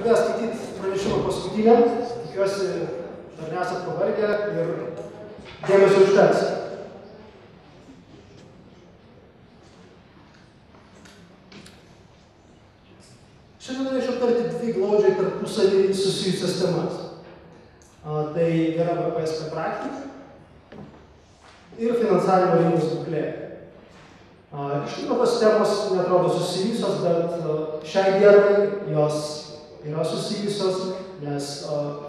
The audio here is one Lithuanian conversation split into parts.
pradėjęs skaityti pranešimą paskutinę, tikiuosi, dar nesat pavargę ir dėmesio užteks. Šiandien norėčiau aptarti dvi glaudžiai tarpusavy susijusias temas. Tai yra BPSP praktika ir finansavimo rinkos būklė. Iš tikrųjų, tos temos neatrodo susijusios, bet šiai dienai jos yra susijusios, nes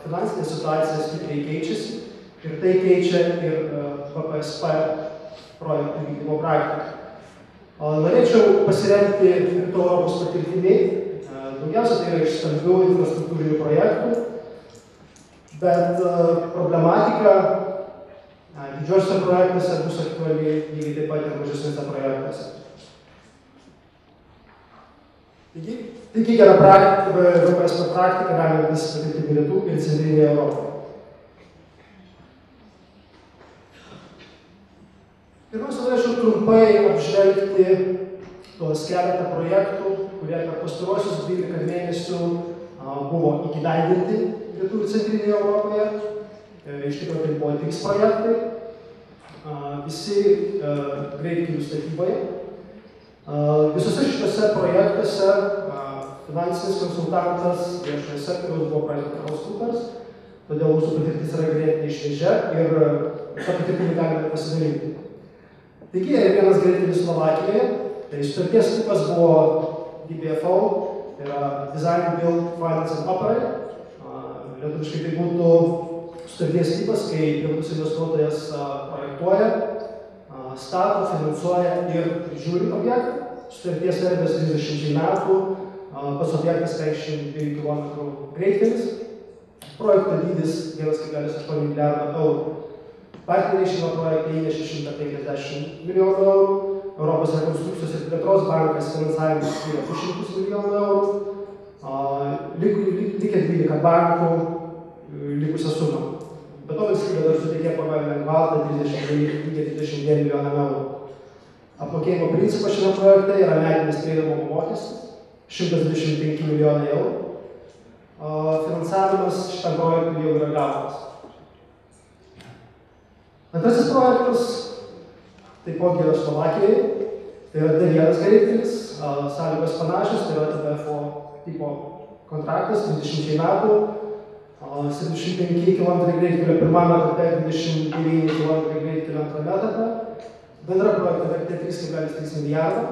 finansinė situacija stipriai keičiasi ir tai keičia ir BPSP projektų vykdymo praktiką. Norėčiau pasiremti Rytų Europos patirtimi. Daugiausia tai yra iš stambių infrastruktūrinių projektų, bet problematika didžiuosiuose projektuose bus aktuali lygiai taip pat ir mažesniuose projektuose. Taigi gera BPSP praktika remiantis patirtimi Rytų ir Centrinėje Europoje. Pirmiausia, norėčiau trumpai apžvelgti tuos keletą projektų, kurie per pastaruosius 12 mėnesių buvo įgyvendinti Rytų ir Centrinėje Europoje. Iš tikrųjų, tai buvo 3 projektai, visi greitkelių statyboje. Visose šitose projektuose finansinis konsultantas viešojo sektoriaus buvo PricewaterhouseCoopers, todėl mūsų patirtis yra ganėtinai šviežia ir tą patirtimį galime pasidalinti. Taigi, vienas greitkelis Slovakijoje, tai sutarties tipas buvo DBFO, tai yra Design, Build, Finance and Operate. Lietuviškai tai būtų sutarties tipas, kai privatus investuotojas projektuoja, stato, finansuoja ir prižiūri objektą. Sutarties terminas 30 metų, pats objektas 52 km greitkelis. Projekto dydis 1,8 milijardo eurų. Partneriai šiame projekte įnešė 150 milijonų eurų. Europos rekonstrukcijos ir plėtros bankas finansavimas skyrė 200 milijonų eurų. Likę 12 bankų likusią sumą. Be to valstybė dar suteikė PVM lengvatą 21 milijonų eurų. Apmokėjimo principas šiame projekte yra metinis prieinamumo mokestis 125 milijonai eurų. Finansavimas šitam projektui jau yra gautas. Antrasis projektas taipogi yra Slovakijoje. Tai yra D1 greitkelis, sąlygos panašios, tai yra TBFO tipo kontraktas 30 metų. 75 km greitkelio pirmame etape, 29 km greitkelio antrame etape. Bendra projekto vertė 3,3 milijardo.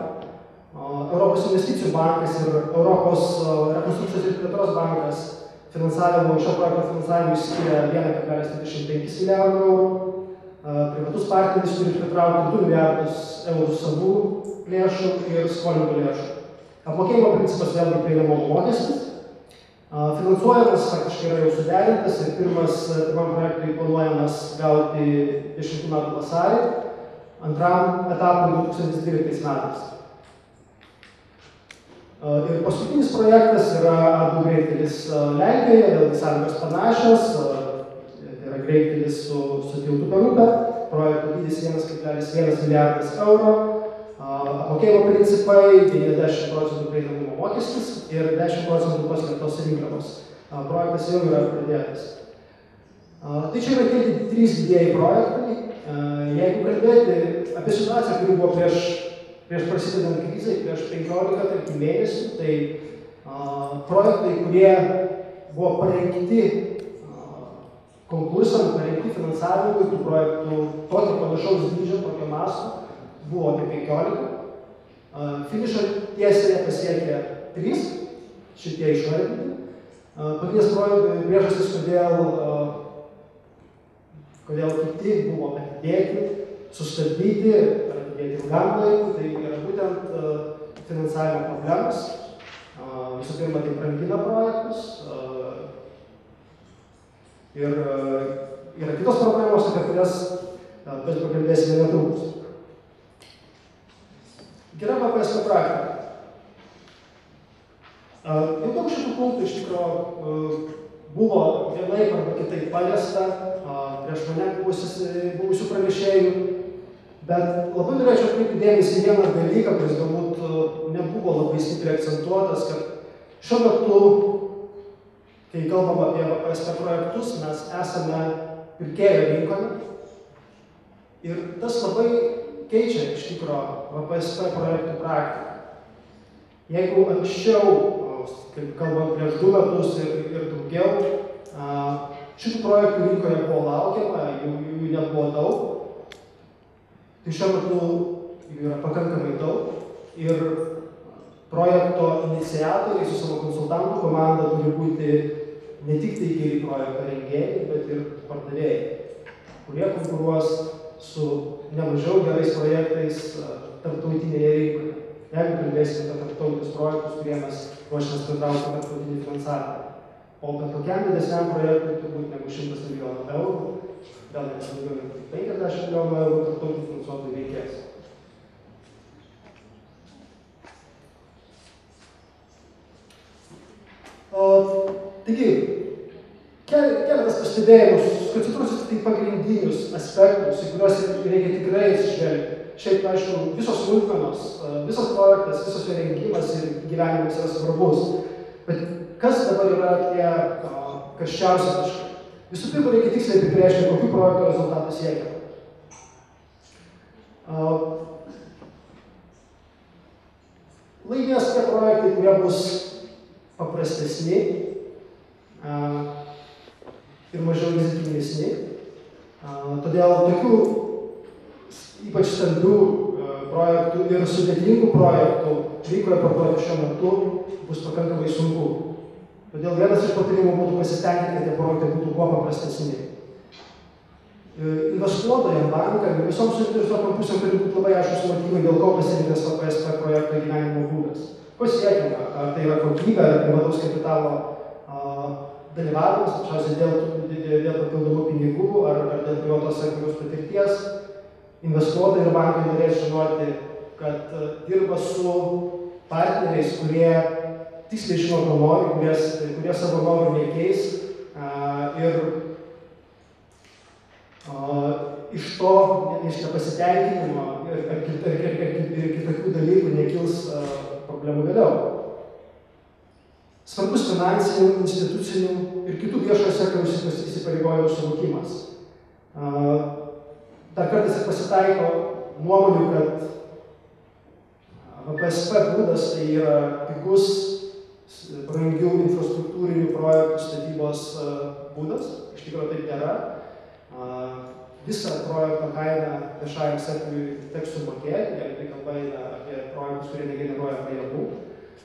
Europos investicijų bankas ir Europos rekonstrukcijos ir plėtros bankas šio projekto finansavimui skyrė 1,25 milijardų eurų. Privatus partneris turi pritraukti 2 milijardus eurų savų lėšų ir skolintų lėšų. Apmokėjimo principas vėlgi prieinamumo mokestis. Finansuojamas faktiškai yra jau suderintas ir pirmam projektui planuojamas gauti 10 metų vasarį, antram etapui 2012 metais. Ir paskutinis projektas yra A2 greitkelis Lenkijoje, vėlgi sąlygos panašios, tai yra greitkelis su tiltu per upę, projekto dydis 1,1 milijardas eurų, apmokėjimo principai 90% prieinamumo mokestis ir 10% paskirtos rinkliavos. Projektas jau yra pradėtas. Tai čia yra tie 3 didieji projektai. Jeigu kalbėti apie situaciją, kuri buvo prieš prasidedant krizai, prieš 15 mėnesių, tai projektai, kurie buvo parengti konkursam, parengti finansavimui, tų projektų tokio panašaus dydžio, tokio masto, buvo apie 15. Finišo tiesiai pasiekė 3, šitie išvardinti. Pagrindinės priežastys, kodėl kiti buvo atidėti, sustabdyti, atidėti ilgam laikui, tai yra būtent finansavimo problemas. Visų pirma, tai brangina projektus. Ir yra kitos problemos, apie kurias pakalbėsime netrukus. Gera BPSP praktika. Jau daug šitų punktų iš tikrųjų buvo vienaip arba kitaip paliesta prieš mane buvusių pranešėjų, bet labai norėčiau atkreipti dėmesį į vieną dalyką, kuris galbūt nebuvo labai stipriai akcentuotas, kad šiuo metu kai kalbam apie VPSP projektus, mes esame pirkėjo rinkoje ir tas labai keičia iš tikro VPSP projektų praktiką. Jeigu anksčiau, kaip kalbant prieš 2 metus ir daugiau, šitų projektų rinkoje buvo laukiama, jų nebuvo daug, tai šiuo metu jų yra pakankamai daug ir projekto iniciatoriai su savo konsultantų komanda turi būti ne tik tai geri projekto rengėjai, bet ir pardavėjai, kurie konkuruos su nemažiau gerais projektais tarptautinėje rinkoje. Jeigu kalbėsime apie tarptautinius projektus, kurie mes ruošiamės pritraukti tarptautinį finansavimą. O bet kokiam didesniam projektui turbūt negu 100 milijonų eurų, gal net daugiau negu 50 milijonų eurų tarptautinių finansuotojų reikės. Taigi, keletas pastebėjimus, koncentruosiu tik pagrindinius aspektus, į kuriuos reikia tikrai atsižvelgti. Šiaip, aišku, visos smulkmenos, visas projektas, visas jo rengimas ir gyvenimas yra svarbus. Bet kas dabar yra tie karščiausi taškai? Visų pirma, reikia tiksliai apibrėžti, kokių projektų rezultatų siekiama. Laimės tie projektai, kurie bus paprastesni ir mažiau rizikingesni. Todėl tokių ypač stambių projektų ir sudėtingų projektų rinkoje parduoti šiuo metu bus pakankamai sunku. Todėl vienas iš patarimų būtų pasistengti, kad tie projektai būtų kuo paprastesni. Investuotojams, bankam ir visoms suinteresuotom pusėm turi būti labai aiškus motyvai, dėl ko pasirinktas VPSP projekto gyvenimo būdas. Ko siekiama, ar tai yra kokybė, ar privataus kapitalo dalyvavimas, pačiausiai dėl papildomų pinigų, ar dėl privatos sektoriaus patirties. Investuotojai ir bankai norės žinoti, kad dirba su partneriais, kurie tiksliai žino, ko nori, kurie savo norų nekeis ir iš to, iš nepasitenkinimo ir kitokių dalykų nekils problemų vėliau. Svarbus finansinių, institucinių ir kitų viešojo sektoriaus įsipareigojimų suvokimas. Dar kartais ir pasitaiko nuomonių, kad VPSP būdas tai yra pigus, brangių infrastruktūrinių projektų statybos būdas. Iš tikrųjų taip nėra. Visą projekto kainą viešajam sektoriui teks sumokėti, jeigu tai kalba eina apie projektus, kurie negeneruoja pajamų.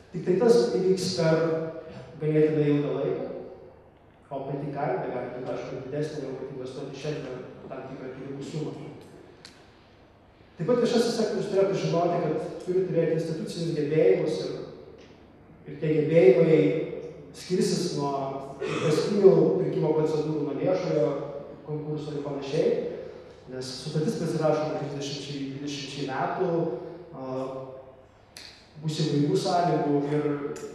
Tik tai tas įvyks per ganėtinai ilgą laiką, o pati kaina gali būti, aišku, didesnė, negu kad investuoti šiandien tam tikrą pinigų sumą. Taip pat viešasis sektorius turėtų žinoti, kad turi turėti institucinius gebėjimus ir tie gebėjimai skirsis nuo įprastinių pirkimo procedūrų, nuo viešojo konkurso ir panašiai, nes sutartis pasirašoma 30-20 metų, bus įvairių sąlygų ir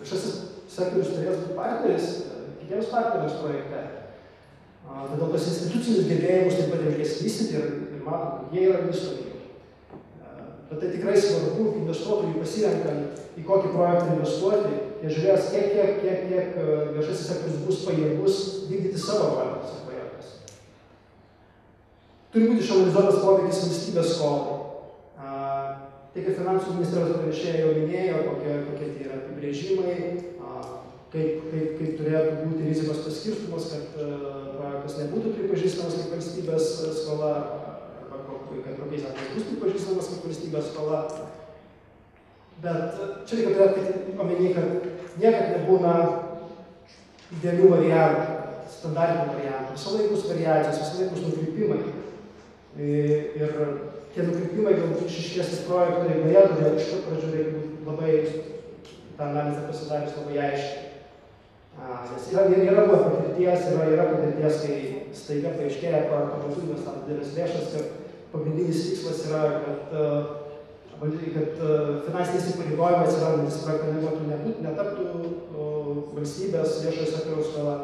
viešasis sektorius turės būti partneris kitiems partneriams projekte. Todėl tas institucinius gebėjimus taip pat reikės vystyti ir matom, kad jie yra vystomi. Bet tai tikrai svarbu investuotojui pasirenkant, į kokį projektą investuoti, jie žiūrės, kiek viešasis sektorius bus pajėgus vykdyti savo rolę tose projektuose. Turi būti išanalizuotas poveikis valstybės skolai. Tai, kad finansų ministerijos pranešėja jau minėjo, kokie tai yra apibrėžimai, kaip turėtų būti rizikos paskirstumas, kad projektas nebūtų pripažįstamas kaip valstybės skola, kad kokiais atvejais bus pripažįstamas kaip valstybės skola. Bet čia reikia turėti omeny, kad niekad nebūna idealių variantų, standartinių variantų. Visą laikus variacijos, visą laikus nukrypimai. Ir tie nukrypimai galbūt išriškės projekto eigoje, todėl iš pat pradžių reikia būti labai, tą analizę pasidarius labai aiškiai. Nes yra patirties, kai staiga paaiškėja projekto metu investuojant dideles lėšas ir pagrindinis tikslas yra, kad finansiniai įsipareigojimai atsirandantis projekto netaptų valstybės viešojo sektoriaus skola,